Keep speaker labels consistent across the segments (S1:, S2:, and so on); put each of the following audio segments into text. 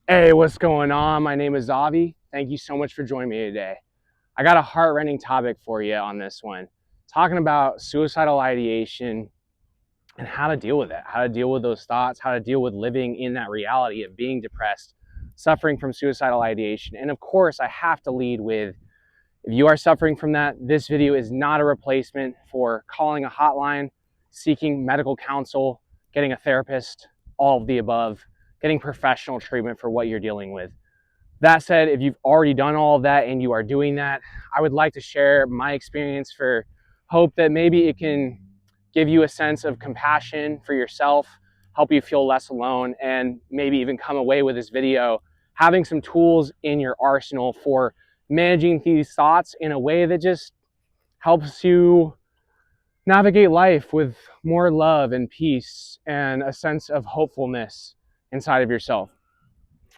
S1: Hey, what's going on? My name is Avi. Thank you so much for joining me today. I got a heart-rending topic for you on this one, talking about suicidal ideation and how to deal with it, how to deal with those thoughts, how to deal with living in that reality of being depressed, suffering from suicidal ideation. And of course, I have to lead with, if you are suffering from that, this video is not a replacement for calling a hotline, seeking medical counsel, getting a therapist, all of the above, getting professional treatment for what you're dealing with. That said, if you've already done all of that and you are doing that, I would like to share my experience for hope that maybe it can give you a sense of compassion for yourself, help you feel less alone, and maybe even come away with this video having some tools in your arsenal for managing these thoughts in a way that just helps you navigate life with more love and peace and a sense of hopefulness inside of yourself.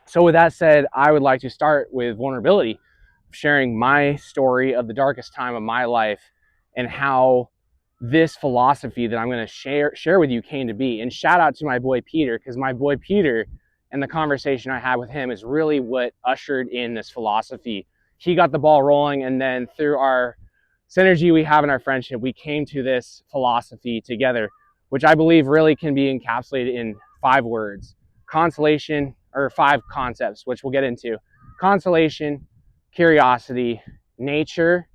S1: So with that said, I would like to start with vulnerability, sharing my story of the darkest time of my life and how this philosophy that I'm going to share with you came to be. And shout out to my boy Peter, because my boy Peter and the conversation I had with him is really what ushered in this philosophy. He got the ball rolling, and then through our synergy we have in our friendship, we came to this philosophy together, which I believe really can be encapsulated in 5 words: consolation, or 5 concepts, which we'll get into: consolation, curiosity, nature,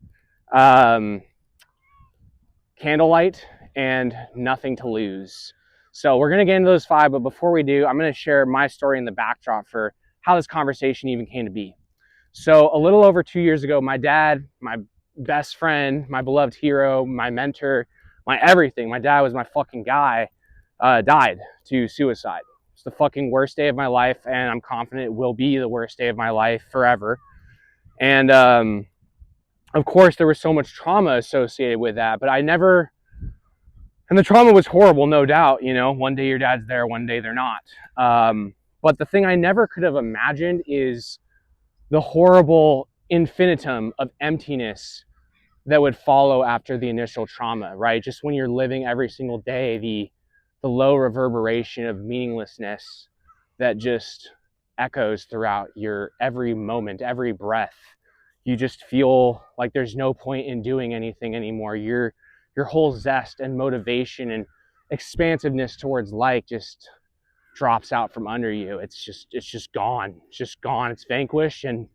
S1: um, candlelight, and nothing to lose. So we're going to get into those 5, but before we do, I'm going to share my story in the backdrop for how this conversation even came to be. So a little over 2 years ago, my dad, my best friend, my beloved hero, my mentor, my everything, my dad was my fucking guy, died to suicide. It's the fucking worst day of my life, and I'm confident it will be the worst day of my life forever. And of course, there was so much trauma associated with that, but I never, and the trauma was horrible, no doubt. You know, one day your dad's there, one day they're not. But the thing I never could have imagined is the horrible infinitum of emptiness that would follow after the initial trauma, right? Just when you're living every single day, the low reverberation of meaninglessness that just echoes throughout your every moment, every breath. You just feel like there's no point in doing anything anymore. Your whole zest and motivation and expansiveness towards life just drops out from under you. It's just gone. It's just gone. It's vanquished, and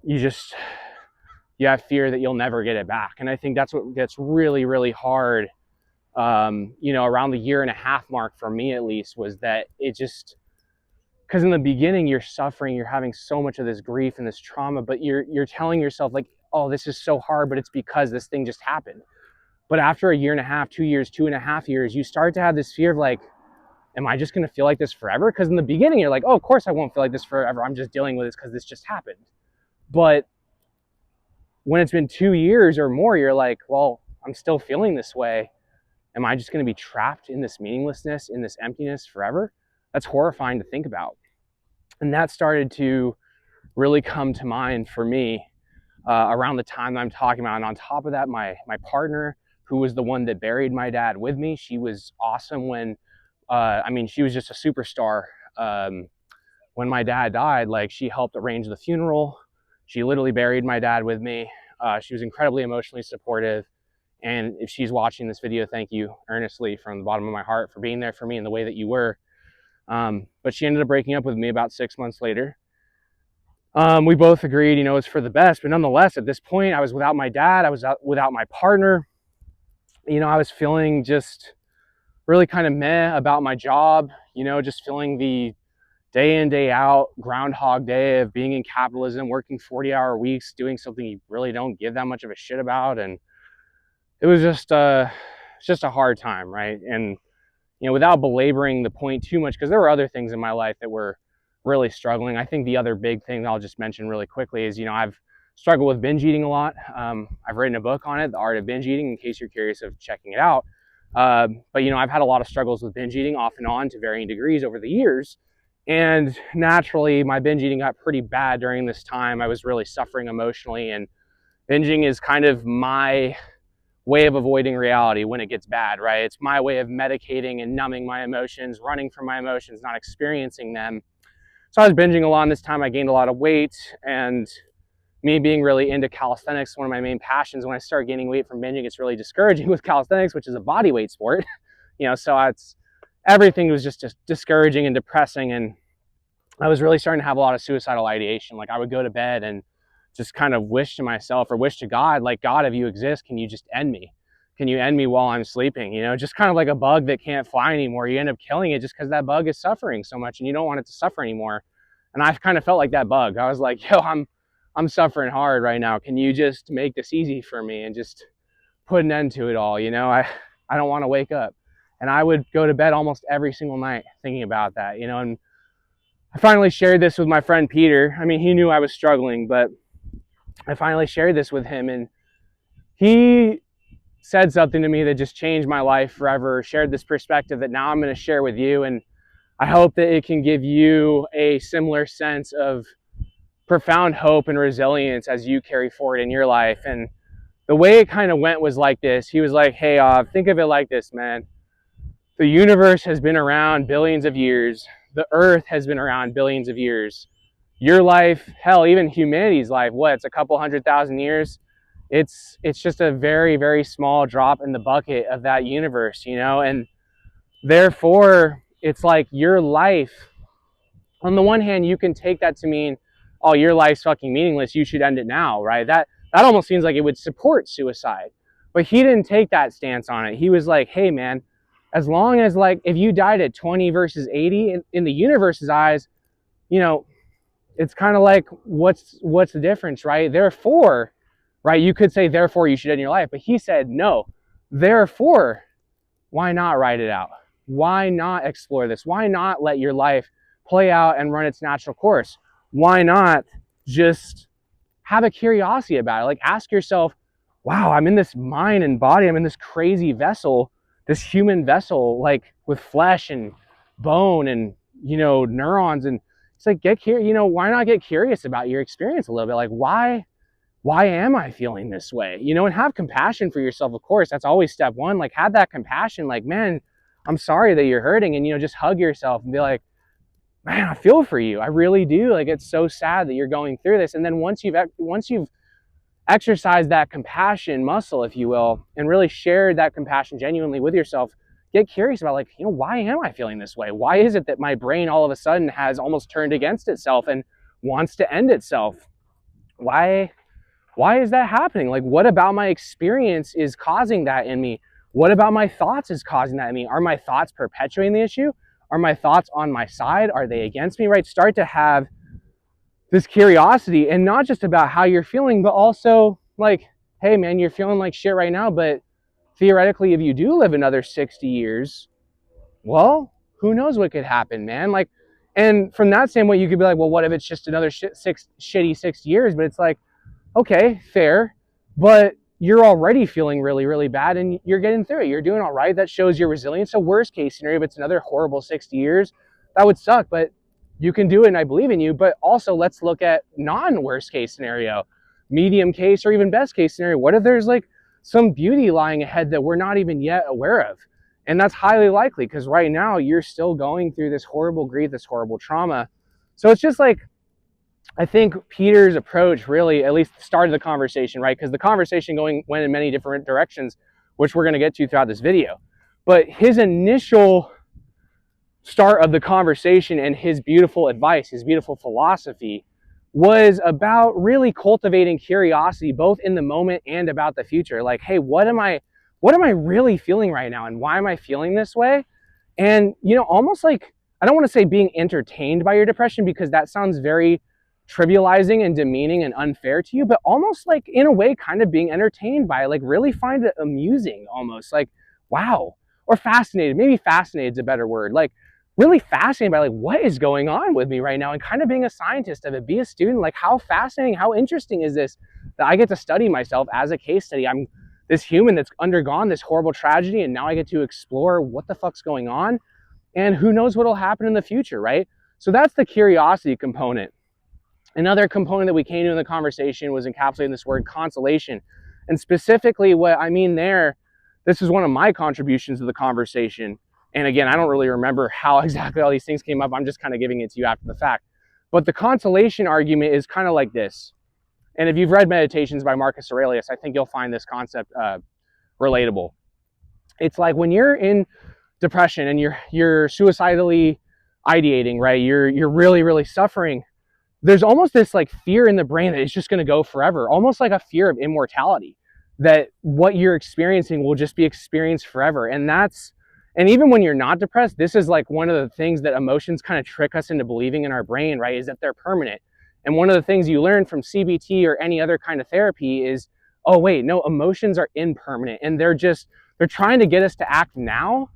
S1: you just you have fear that you'll never get it back. And I think that's what gets really, really hard. Around the 1.5 year mark for me, at least, was that it just, because in the beginning you're suffering, you're having so much of this grief and this trauma, but you're telling yourself like, oh, this is so hard, but it's because this thing just happened. But after 1.5 years, 2 years, 2.5 years, you start to have this fear of like, am I just going to feel like this forever? Because in the beginning you're like, oh, of course I won't feel like this forever, I'm just dealing with this because this just happened. But when it's been 2 years or more, you're like, well, I'm still feeling this way. Am I just going to be trapped in this meaninglessness, in this emptiness forever? That's horrifying to think about. And that started to really come to mind for me around the time that I'm talking about. And on top of that, my partner, who was the one that buried my dad with me, she was awesome when, she was just a superstar. When my dad died, like, she helped arrange the funeral. She literally buried my dad with me. She was incredibly emotionally supportive. And if she's watching this video, thank you earnestly from the bottom of my heart for being there for me in the way that you were. But she ended up breaking up with me about 6 months later. We both agreed, it's for the best. But nonetheless, at this point, I was without my dad. I was without my partner. I was feeling just really kind of meh about my job, just feeling the day in, day out, Groundhog Day of being in capitalism, working 40-hour weeks, doing something you really don't give that much of a shit about. And it was just a hard time, right? And without belaboring the point too much, because there were other things in my life that were really struggling. I think the other big thing I'll just mention really quickly is, I've struggled with binge eating a lot. I've written a book on it, The Art of Binge Eating, in case you're curious of checking it out. But I've had a lot of struggles with binge eating off and on to varying degrees over the years. And naturally, my binge eating got pretty bad during this time. I was really suffering emotionally, and binging is kind of my way of avoiding reality when it gets bad, right? It's my way of medicating and numbing my emotions, running from my emotions, not experiencing them. So I was binging a lot, and this time I gained a lot of weight, and me being really into calisthenics, one of my main passions, when I start gaining weight from binging, it's really discouraging with calisthenics, which is a body weight sport. So everything was just discouraging and depressing, and I was really starting to have a lot of suicidal ideation. Like I would go to bed and just kind of wish to myself or wish to God, like, God, if you exist, can you just end me? Can you end me while I'm sleeping? Just kind of like a bug that can't fly anymore. You end up killing it just because that bug is suffering so much and you don't want it to suffer anymore. And I kind of felt like that bug. I was like, yo, I'm suffering hard right now. Can you just make this easy for me and just put an end to it all? I don't want to wake up. And I would go to bed almost every single night thinking about that, and I finally shared this with my friend Peter. I mean, he knew I was struggling, but I finally shared this with him, and he said something to me that just changed my life forever, shared this perspective that now I'm going to share with you, and I hope that it can give you a similar sense of profound hope and resilience as you carry forward in your life. And the way it kind of went was like this. He was like, hey, think of it like this, man. The universe has been around billions of years. The earth has been around billions of years. Your life, hell, even humanity's life, it's a couple 100,000 years? It's just a very, very small drop in the bucket of that universe, and therefore it's like your life, on the one hand, you can take that to mean, oh, your life's fucking meaningless, you should end it now, right? That almost seems like it would support suicide. But he didn't take that stance on it. He was like, hey man, as long as, like, if you died at 20 versus 80 in the universe's eyes, it's kind of like, what's the difference, right? Therefore, right, you could say, therefore you should end your life. But he said, no, therefore, why not write it out? Why not explore this? Why not let your life play out and run its natural course? Why not just have a curiosity about it? Like, ask yourself, wow, I'm in this mind and body, I'm in this crazy vessel, this human vessel, like with flesh and bone and, neurons. And it's like, why not get curious about your experience a little bit? Like, why am I feeling this way? And have compassion for yourself, of course. That's always step one. Like, have that compassion. Like, man, I'm sorry that you're hurting. And, just hug yourself and be like, man, I feel for you. I really do. Like, it's so sad that you're going through this. And then once you've exercised that compassion muscle, if you will, and really shared that compassion genuinely with yourself, get curious about, like, why am I feeling this way? Why is it that my brain all of a sudden has almost turned against itself and wants to end itself? Why is that happening? Like, what about my experience is causing that in me? What about my thoughts is causing that in me? Are my thoughts perpetuating the issue? Are my thoughts on my side? Are they against me, right? Start to have this curiosity, and not just about how you're feeling, but also like, hey man, you're feeling like shit right now, but theoretically, if you do live another 60 years, well, who knows what could happen, man? Like, and from that standpoint, you could be like, well, what if it's just another shitty 6 years? But it's like, okay, fair, but you're already feeling really, really bad and you're getting through it. You're doing all right. That shows your resilience. So worst case scenario, if it's another horrible 60 years, that would suck, but you can do it and I believe in you. But also let's look at non-worst case scenario, medium case, or even best case scenario. What if there's like some beauty lying ahead that we're not even yet aware of? And that's highly likely because right now you're still going through this horrible grief, this horrible trauma. So it's just like, I think Peter's approach really at least started the conversation, right? Because the conversation went in many different directions, which we're going to get to throughout this video. But his initial start of the conversation and his beautiful advice, his beautiful philosophy, was about really cultivating curiosity, both in the moment and about the future. Like, hey, what am I really feeling right now? And why am I feeling this way? And, almost like, I don't want to say being entertained by your depression, because that sounds very trivializing and demeaning and unfair to you, but almost like, in a way, kind of being entertained by it, like really find it amusing, almost like, wow, or fascinated. Maybe fascinated is a better word. Like, really fascinated by, like, what is going on with me right now, and kind of being a scientist of it, be a student. Like, how fascinating, how interesting is this that I get to study myself as a case study? I'm this human that's undergone this horrible tragedy, and now I get to explore what the fuck's going on, and who knows what'll happen in the future, right? So that's the curiosity component. Another component that we came to in the conversation was encapsulating this word consolation. And specifically what I mean there, this is one of my contributions to the conversation. And again, I don't really remember how exactly all these things came up. I'm just kind of giving it to you after the fact. But the consolation argument is kind of like this. And if you've read Meditations by Marcus Aurelius, I think you'll find this concept relatable. It's like when you're in depression and you're suicidally ideating, right? You're really, really suffering. There's almost this like fear in the brain that it's just going to go forever, almost like a fear of immortality, that what you're experiencing will just be experienced forever. And even when you're not depressed, this is like one of the things that emotions kind of trick us into believing in our brain, right? Is that they're permanent. And one of the things you learn from CBT or any other kind of therapy is, oh wait, no, emotions are impermanent, and they're trying to get us to act now,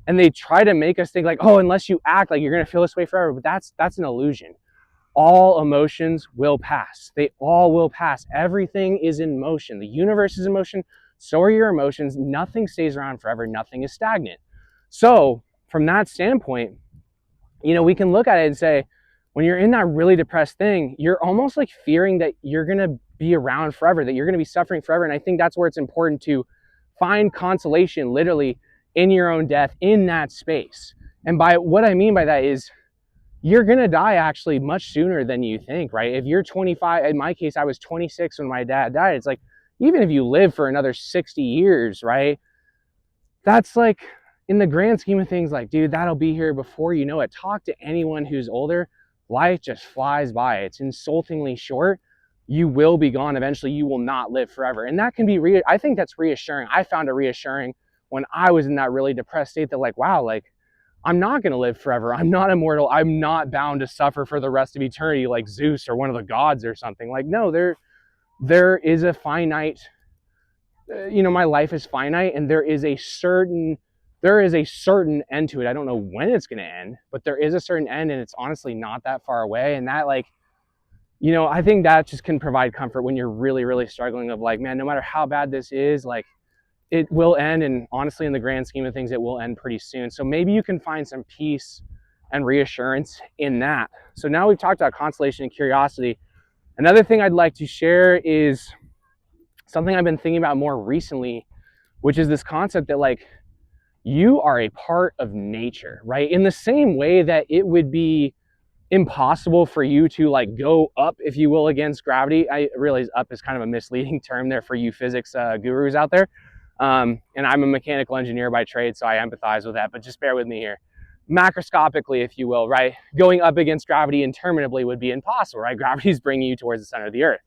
S1: and they try to make us think like, oh, unless you act, like you're going to feel this way forever. But that's an illusion. All emotions will pass. They all will pass. Everything is in motion. The universe is in motion. So are your emotions. Nothing stays around forever. Nothing is stagnant. So from that standpoint, we can look at it and say, when you're in that really depressed thing, you're almost like fearing that you're going to be around forever, that you're going to be suffering forever. And I think that's where it's important to find consolation literally in your own death, in that space. And by what I mean by that is, you're going to die actually much sooner than you think, right? If you're 25, in my case, I was 26 when my dad died. It's like, even if you live for another 60 years, right? That's like, in the grand scheme of things, like, dude, that'll be here before you know it. Talk to anyone who's older. Life just flies by. It's insultingly short. You will be gone eventually. You will not live forever. And that can be, I think that's reassuring. I found it reassuring when I was in that really depressed state that like, wow, like, I'm not going to live forever. I'm not immortal. I'm not bound to suffer for the rest of eternity like Zeus or one of the gods or something. Like, no, there is a finite, my life is finite, and there is a certain end to it. I don't know when it's going to end, but there is a certain end, and it's honestly not that far away. And that, like, I think that just can provide comfort when you're really, really struggling of like, man, no matter how bad this is, like, it will end. And honestly, in the grand scheme of things, it will end pretty soon. So maybe you can find some peace and reassurance in that. So now we've talked about consolation and curiosity. Another thing I'd like to share is something I've been thinking about more recently, which is this concept that like, you are a part of nature, right? In the same way that it would be impossible for you to like go up, if you will, against gravity. I realize up is kind of a misleading term there for you physics gurus out there. And I'm a mechanical engineer by trade, so I empathize with that, but just bear with me here. Macroscopically, if you will, right? Going up against gravity interminably would be impossible, right? Gravity is bringing you towards the center of the earth.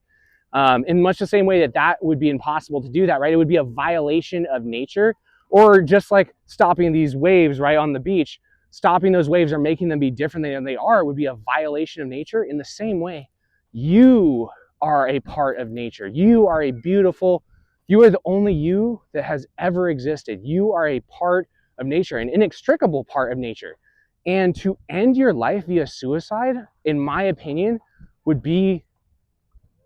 S1: In much the same way that would be impossible to do that, right? It would be a violation of nature, or just like stopping these waves, right, on the beach. Stopping those waves or making them be different than they are would be a violation of nature. In the same way, you are a part of nature. You are the only you that has ever existed. You are a part of nature, an inextricable part of nature. And to end your life via suicide, in my opinion, would be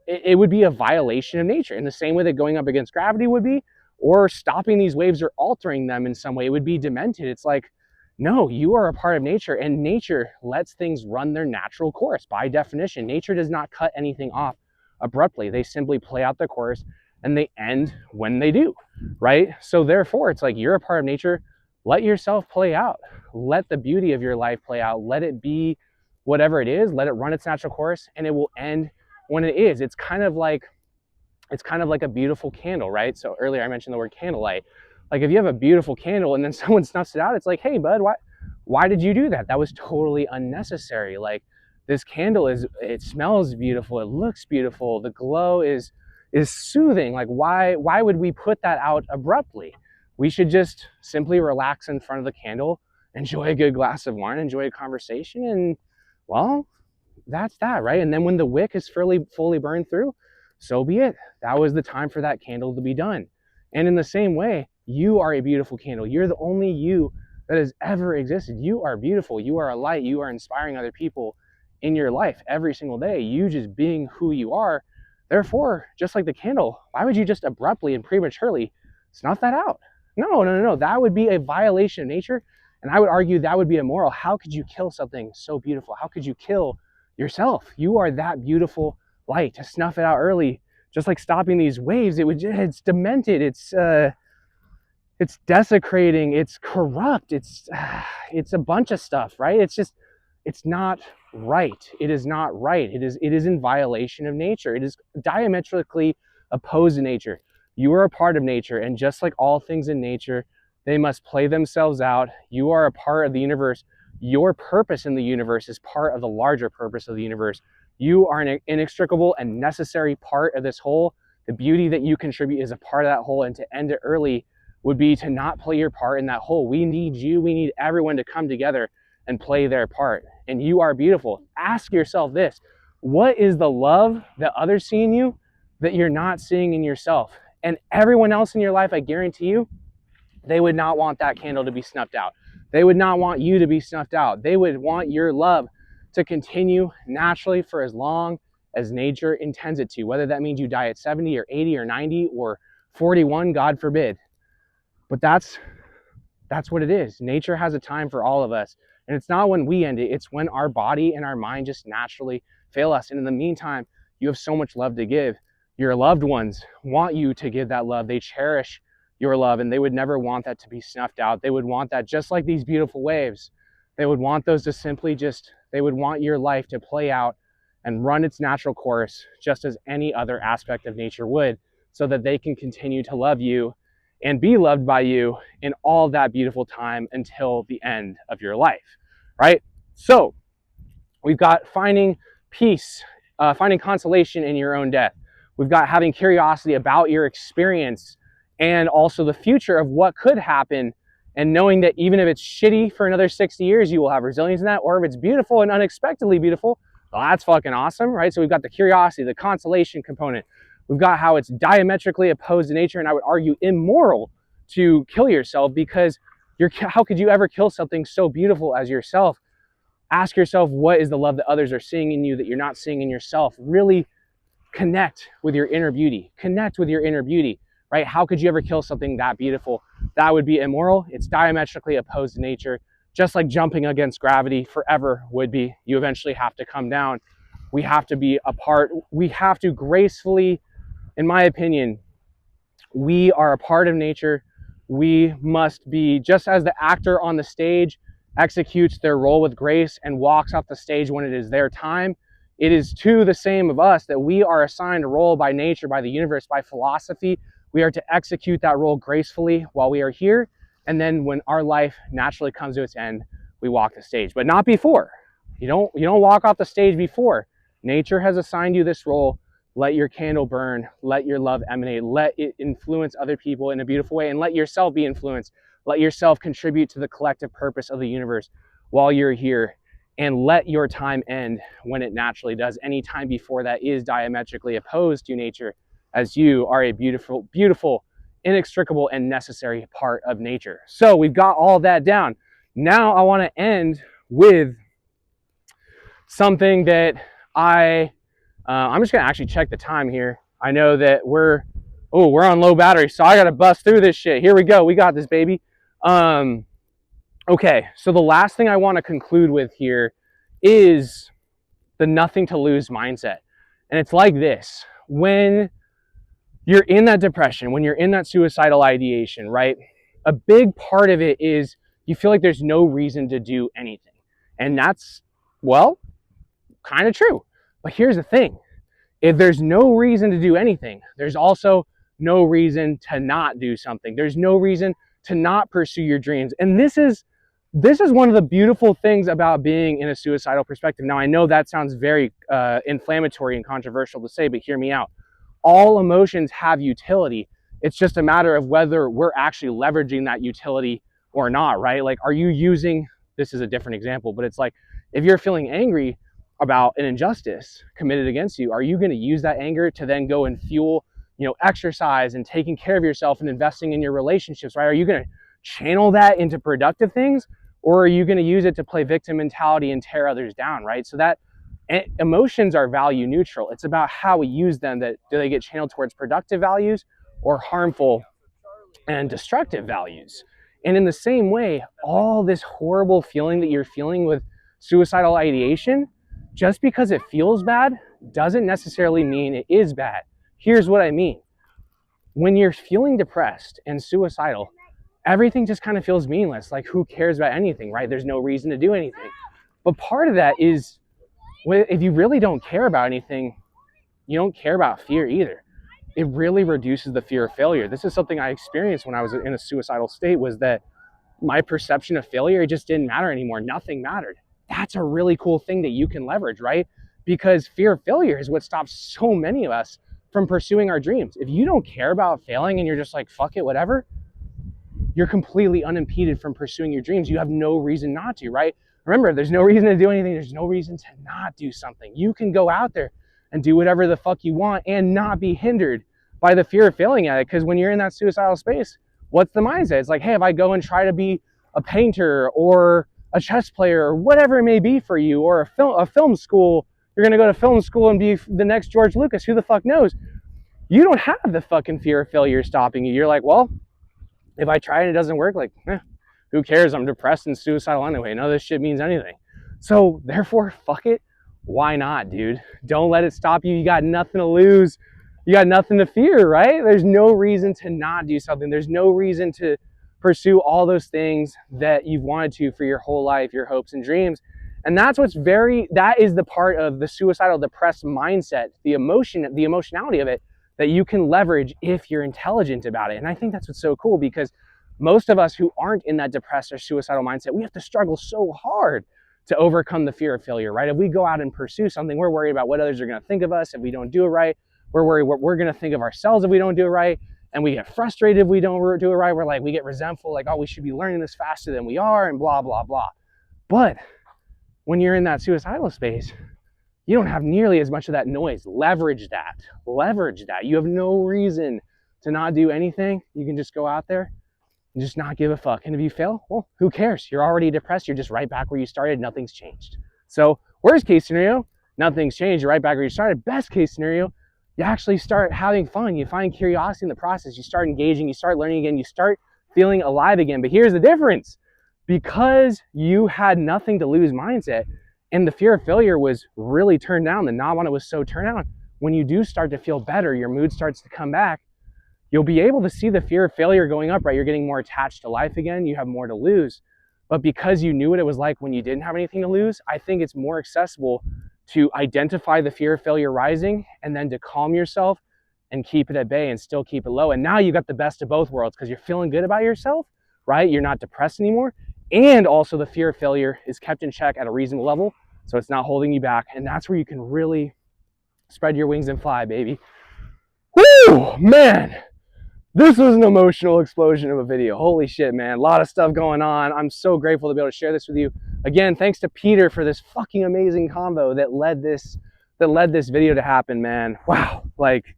S1: a violation of nature, in the same way that going up against gravity would be, or stopping these waves or altering them in some way. It would be demented. It's like, no, you are a part of nature, and nature lets things run their natural course. By definition, nature does not cut anything off abruptly. They simply play out their course, and they end when they do, right? So therefore, it's like, you're a part of nature. Let yourself play out. Let the beauty of your life play out. Let it be whatever it is. Let it run its natural course, and it will end when it is. It's kind of like a beautiful candle, right? So earlier I mentioned the word candlelight. Like, if you have a beautiful candle and then someone snuffs it out, it's like, hey bud, why did you do that? That was totally unnecessary. Like, this candle it smells beautiful, it looks beautiful, the glow is soothing. Like, why would we put that out abruptly? We should just simply relax in front of the candle, enjoy a good glass of wine, enjoy a conversation, and well, that's that, right? And then when the wick is fully burned through, so be it. That was the time for that candle to be done. And in the same way, you are a beautiful candle. You're the only you that has ever existed. You are beautiful. You are a light. You are inspiring other people in your life every single day. You just being who you are. Therefore, just like the candle, why would you just abruptly and prematurely snuff that out? No. That would be a violation of nature. And I would argue that would be immoral. How could you kill something so beautiful? How could you kill yourself? You are that beautiful light. To snuff it out early, just like stopping these waves, it's demented. It's desecrating. It's corrupt. It's a bunch of stuff, right? It's just, It's not right. It is not right. It is in violation of nature. It is diametrically opposed to nature. You are a part of nature, and just like all things in nature, they must play themselves out. You are a part of the universe. Your purpose in the universe is part of the larger purpose of the universe. You are an inextricable and necessary part of this whole. The beauty that you contribute is a part of that whole, and to end it early would be to not play your part in that whole. We need you. We need everyone to come together and play their part. And you are beautiful. Ask yourself this: what is the love that others see in you that you're not seeing in yourself? And everyone else in your life, I guarantee you, they would not want that candle to be snuffed out. They would not want you to be snuffed out. They would want your love to continue naturally for as long as nature intends it to, whether that means you die at 70 or 80 or 90 or 41, God forbid. But that's what it is. Nature has a time for all of us. And it's not when we end it, it's when our body and our mind just naturally fail us. And in the meantime, you have so much love to give. Your loved ones want you to give that love. They cherish your love, and they would never want that to be snuffed out. They would want that just like these beautiful waves. They would want those to simply they would want your life to play out and run its natural course just as any other aspect of nature would, so that they can continue to love you and be loved by you in all that beautiful time until the end of your life, right? So we've got finding peace, finding consolation in your own death. We've got having curiosity about your experience and also the future of what could happen, and knowing that even if it's shitty for another 60 years, you will have resilience in that, or if it's beautiful and unexpectedly beautiful, well, that's fucking awesome, right? So we've got the curiosity, the consolation component. We've got how it's diametrically opposed to nature, and I would argue immoral to kill yourself, because how could you ever kill something so beautiful as yourself? Ask yourself, what is the love that others are seeing in you that you're not seeing in yourself? Really connect with your inner beauty. Connect with your inner beauty, right? How could you ever kill something that beautiful? That would be immoral. It's diametrically opposed to nature, just like jumping against gravity forever would be. You eventually have to come down. We have to be apart. We have to gracefully, in my opinion, we are a part of nature. We must be, just as the actor on the stage executes their role with grace and walks off the stage when it is their time, it is too the same of us, that we are assigned a role by nature, by the universe, by philosophy. We are to execute that role gracefully while we are here. And then when our life naturally comes to its end, we walk the stage, but not before. You don't walk off the stage before. Nature has assigned you this role. Let your candle burn. Let your love emanate. Let it influence other people in a beautiful way, and let yourself be influenced. Let yourself contribute to the collective purpose of the universe while you're here, and let your time end when it naturally does. Any time before that is diametrically opposed to nature, as you are a beautiful, beautiful, inextricable, and necessary part of nature. So we've got all that down. Now I want to end with something that I'm just going to actually check the time here. I know that we're on low battery, so I got to bust through this shit. Here we go. We got this, baby. Okay, so the last thing I want to conclude with here is the nothing to lose mindset. And it's like this: when you're in that depression, when you're in that suicidal ideation, right? A big part of it is you feel like there's no reason to do anything. And that's, well, kind of true. But here's the thing: if there's no reason to do anything, there's also no reason to not do something. There's no reason to not pursue your dreams. And this is one of the beautiful things about being in a suicidal perspective. Now, I know that sounds very inflammatory and controversial to say, but hear me out. All emotions have utility. It's just a matter of whether we're actually leveraging that utility or not, right? Like, are you using, this is a different example, but it's like, if you're feeling angry about an injustice committed against you, are you going to use that anger to then go and fuel, exercise and taking care of yourself and investing in your relationships, right? Are you going to channel that into productive things, or are you going to use it to play victim mentality and tear others down, right? So that emotions are value neutral. It's about how we use them. That do they get channeled towards productive values or harmful and destructive values? And in the same way, all this horrible feeling that you're feeling with suicidal ideation, just because it feels bad doesn't necessarily mean it is bad. Here's what I mean. When you're feeling depressed and suicidal, everything just kind of feels meaningless. Like, who cares about anything, right? There's no reason to do anything. But part of that is, if you really don't care about anything, you don't care about fear either. It really reduces the fear of failure. This is something I experienced when I was in a suicidal state, was that my perception of failure, it just didn't matter anymore. Nothing mattered. That's a really cool thing that you can leverage, right? Because fear of failure is what stops so many of us from pursuing our dreams. If you don't care about failing and you're just like, fuck it, whatever, you're completely unimpeded from pursuing your dreams. You have no reason not to, right? Remember, there's no reason to do anything. There's no reason to not do something. You can go out there and do whatever the fuck you want and not be hindered by the fear of failing at it. Because when you're in that suicidal space, what's the mindset? It's like, hey, if I go and try to be a painter or a chess player or whatever it may be for you, or a film school, you're going to go to film school and be the next George Lucas. Who the fuck knows? You don't have the fucking fear of failure stopping you. You're like, well, if I try and it doesn't work, like, who cares? I'm depressed and suicidal anyway. None of this shit means anything. So therefore, fuck it. Why not, dude? Don't let it stop you. You got nothing to lose. You got nothing to fear, right? There's no reason to not do something. There's no reason to pursue all those things that you've wanted to for your whole life, your hopes and dreams. And that is the part of the suicidal depressed mindset, the emotionality of it, that you can leverage if you're intelligent about it. And I think that's what's so cool, because most of us who aren't in that depressed or suicidal mindset, we have to struggle so hard to overcome the fear of failure, right? If we go out and pursue something, we're worried about what others are going to think of us if we don't do it right. We're worried what we're going to think of ourselves if we don't do it right. And we get frustrated if we don't do it right. We're like, we get resentful, like, oh, we should be learning this faster than we are, and blah, blah, blah. But when you're in that suicidal space, you don't have nearly as much of that noise. Leverage that. You have no reason to not do anything. You can just go out there and just not give a fuck. And if you fail, well, who cares? You're already depressed. You're just right back where you started. Nothing's changed. So worst case scenario, nothing's changed. You're right back where you started. Best case scenario, you actually start having fun. You find curiosity in the process. You start engaging. You start learning again. You start feeling alive again. But here's the difference. Because you had nothing to lose mindset, and the fear of failure was really turned down, the not want it was so turned on, when you do start to feel better, your mood starts to come back, you'll be able to see the fear of failure going up, right? You're getting more attached to life again. You have more to lose. But because you knew what it was like when you didn't have anything to lose, I think it's more accessible to identify the fear of failure rising and then to calm yourself and keep it at bay and still keep it low. And now you got the best of both worlds, because you're feeling good about yourself, right? You're not depressed anymore. And also the fear of failure is kept in check at a reasonable level, so it's not holding you back. And that's where you can really spread your wings and fly, baby. Woo, man. This was an emotional explosion of a video. Holy shit, man. A lot of stuff going on. I'm so grateful to be able to share this with you. Again, thanks to Peter for this fucking amazing combo that led this video to happen, man. Wow, like,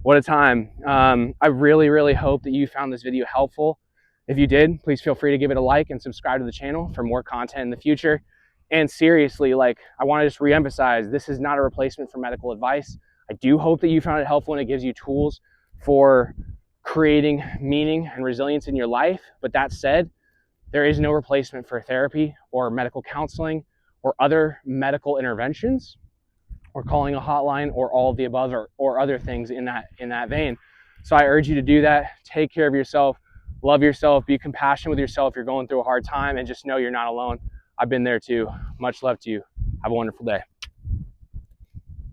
S1: what a time. I really, really hope that you found this video helpful. If you did, please feel free to give it a like and subscribe to the channel for more content in the future. And seriously, like, I want to just reemphasize, this is not a replacement for medical advice. I do hope that you found it helpful and it gives you tools for creating meaning and resilience in your life. But that said, there is no replacement for therapy or medical counseling or other medical interventions or calling a hotline or all of the above, or other things in that vein. So I urge you to do that. Take care of yourself. Love yourself, be compassionate with yourself if you're going through a hard time, and just know you're not alone. I've been there too. Much love to you. Have a wonderful day.